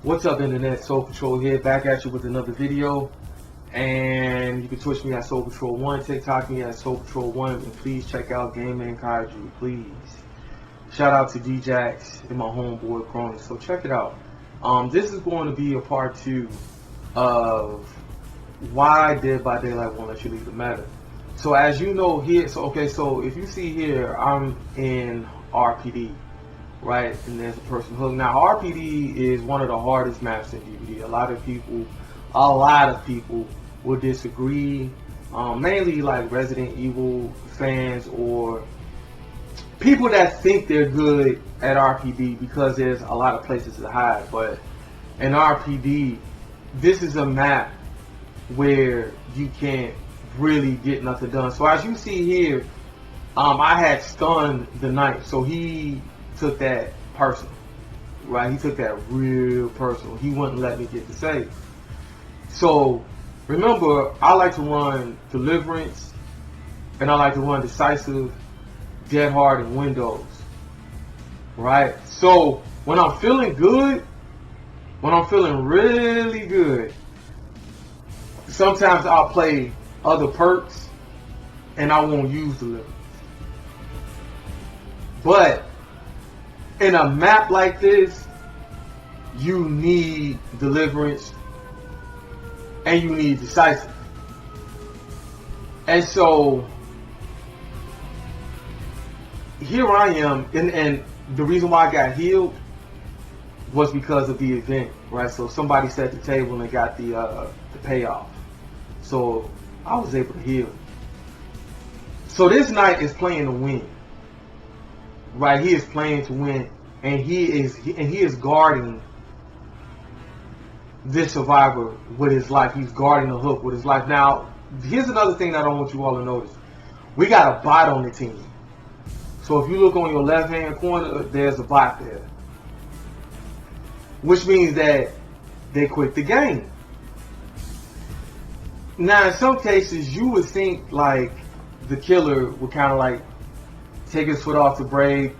What's up, internet? Soul Patrol here, back at you with another video. And you can Twitch me at Soul Patrol 1, TikTok me at Soul Patrol 1, and please check out Gaming Kaiju, please. Shout out to D-Jax and my homeboy Crony, so check it out. This is going to be a part 2 of why Dead by Daylight won't let you leave the meta. So as you know here, so if you see here, I'm in RPD. Right, and there's a person hook. Now RPD is one of the hardest maps in DVD. A lot of people will disagree. Mainly like Resident Evil fans or people that think they're good at RPD because there's a lot of places to hide. But in RPD, this is a map where you can't really get nothing done. So as you see here, I had stunned the knight, so he took that personal, right? He took that real personal. He wouldn't let me get the save. So remember, I like to run Deliverance, and I like to run Decisive, Dead Hard, and Windows, right? So when I'm feeling good, when I'm feeling really good, sometimes I'll play other perks, and I won't use Deliverance. But in a map like this, you need Deliverance and you need Decisive. And so here I am, and the reason why I got healed was because of the event, right? So somebody set the table and got the payoff. So I was able to heal. So this knight is playing to win. Right, he is playing to win, and he is guarding this survivor with his life. He's guarding the hook with his life. Now, here's another thing that I want you all to notice. We got a bot on the team. So if you look on your left-hand corner, there's a bot there, which means that they quit the game. Now, in some cases, you would think like the killer would kind of like take his foot off the brake,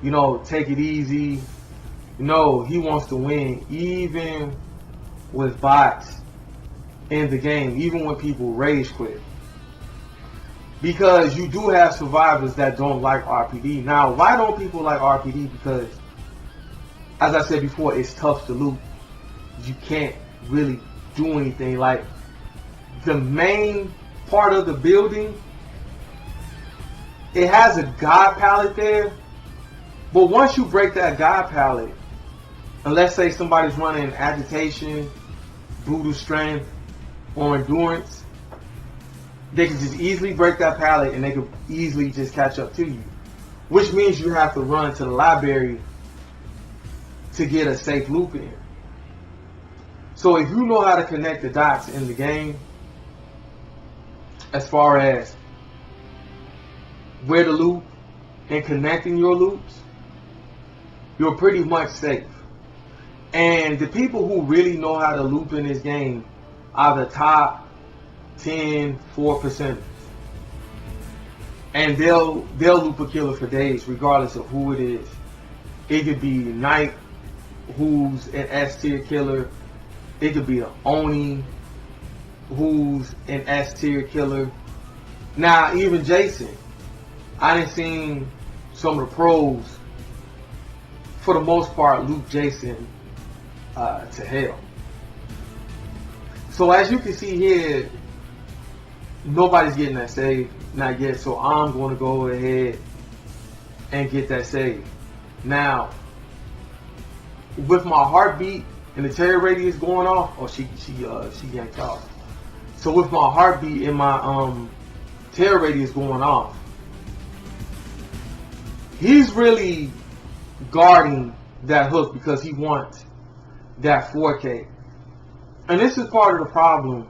you know, take it easy. No, he wants to win, even with bots in the game, even when people rage quit. Because you do have survivors that don't like RPD. Now, why don't people like RPD? Because, as I said before, it's tough to loot. You can't really do anything. Like, the main part of the building, it has a God palette there, but once you break that God palette, and let's say somebody's running agitation, brutal strength, or endurance, they can just easily break that palette and they can easily just catch up to you. Which means you have to run to the library to get a safe loop in. So if you know how to connect the dots in the game, as far as where to loop and connecting your loops, you're pretty much safe. And the people who really know how to loop in this game are the top 10 4%. And they'll loop a killer for days regardless of who it is. It could be Knight, who's an S tier killer. It could be an Oni, who's an S tier killer. Now even Jason, I done seen some of the pros, for the most part, loop Jason to hell. So as you can see here, nobody's getting that save, not yet. So I'm going to go ahead and get that save. Now, with my heartbeat and the terror radius going off, oh, she yanked off. So with my heartbeat and my terror radius going off, he's really guarding that hook because he wants that 4K. And this is part of the problem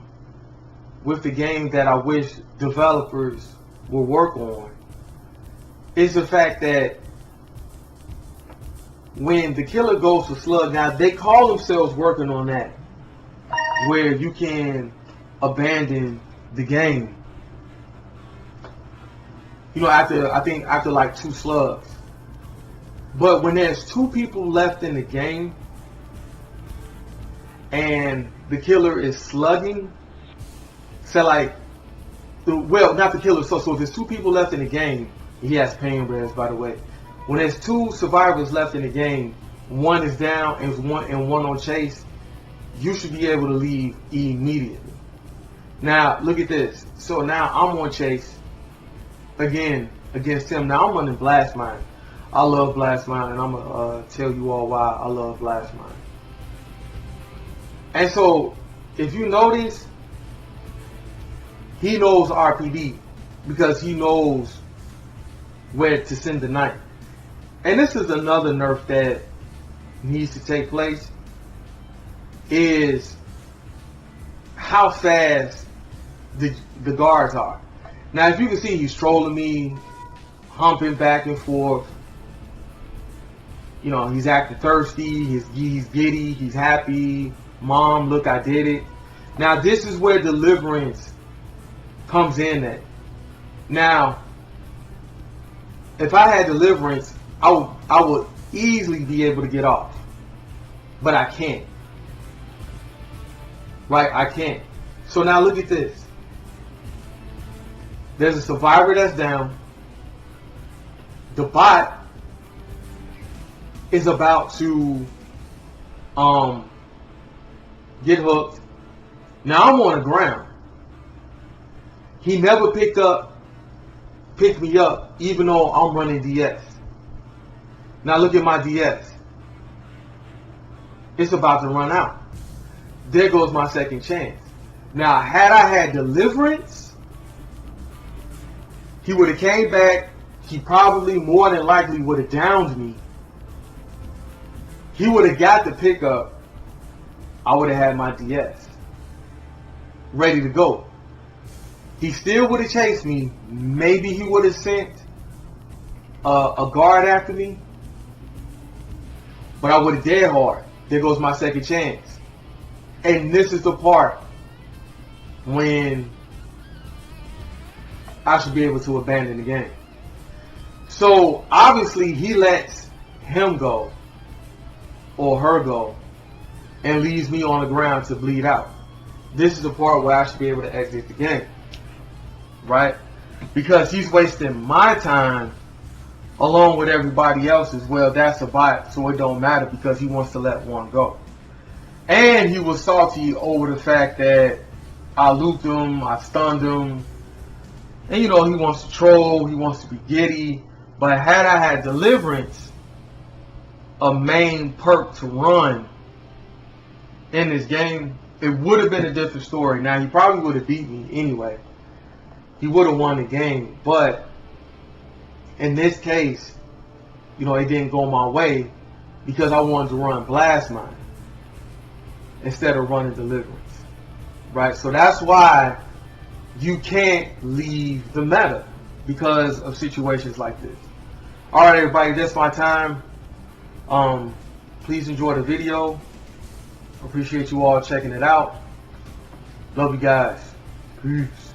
with the game that I wish developers will work on, is the fact that when the killer goes to slug, now they call themselves working on that, where you can abandon the game, you know, after like 2 slugs. But when there's 2 people left in the game and the killer is slugging. So like, well, not the killer. So if there's two people left in the game, he has pain res, by the way. When there's two survivors left in the game, one is down and one on chase, you should be able to leave immediately. Now look at this. So now I'm on chase again against him. Now I'm running blast mine. I love blast mine, and I'm gonna tell you all why I love blast mine. And so if you notice, he knows RPD because he knows where to send the knife. And this is another nerf that needs to take place, is how fast the guards are. Now, as you can see, he's trolling me, humping back and forth. You know, he's acting thirsty, he's giddy, he's happy. Mom, look, I did it. Now, this is where deliverance comes in at. Now, if I had deliverance, I would easily be able to get off. But I can't. Right? I can't. So now look at this. There's a survivor that's down. The bot is about to get hooked. Now I'm on the ground. He never picked me up, even though I'm running DS. Now look at my DS. It's about to run out. There goes my second chance. Now, had I had deliverance, he would have came back. He probably, more than likely, would have downed me. He would have got the pickup. I would have had my DS ready to go. He still would have chased me. Maybe he would have sent a guard after me. But I would have dead hard. There goes my second chance. And this is the part when I should be able to abandon the game. So obviously he lets him go or her go and leaves me on the ground to bleed out. This is the part where I should be able to exit the game, right? Because he's wasting my time along with everybody else's. Well, that's a bot, so it don't matter because he wants to let one go. And he was salty over the fact that I looped him, I stunned him. And you know, he wants to troll, he wants to be giddy. But had I had deliverance, a main perk to run in this game, it would have been a different story. Now, he probably would have beat me anyway. He would have won the game. But in this case, you know, it didn't go my way because I wanted to run blast mine instead of running deliverance, right? So that's why you can't leave the meta because of situations like this. All right, everybody, that's my time. Please enjoy the video. Appreciate you all checking it out. Love you guys. Peace.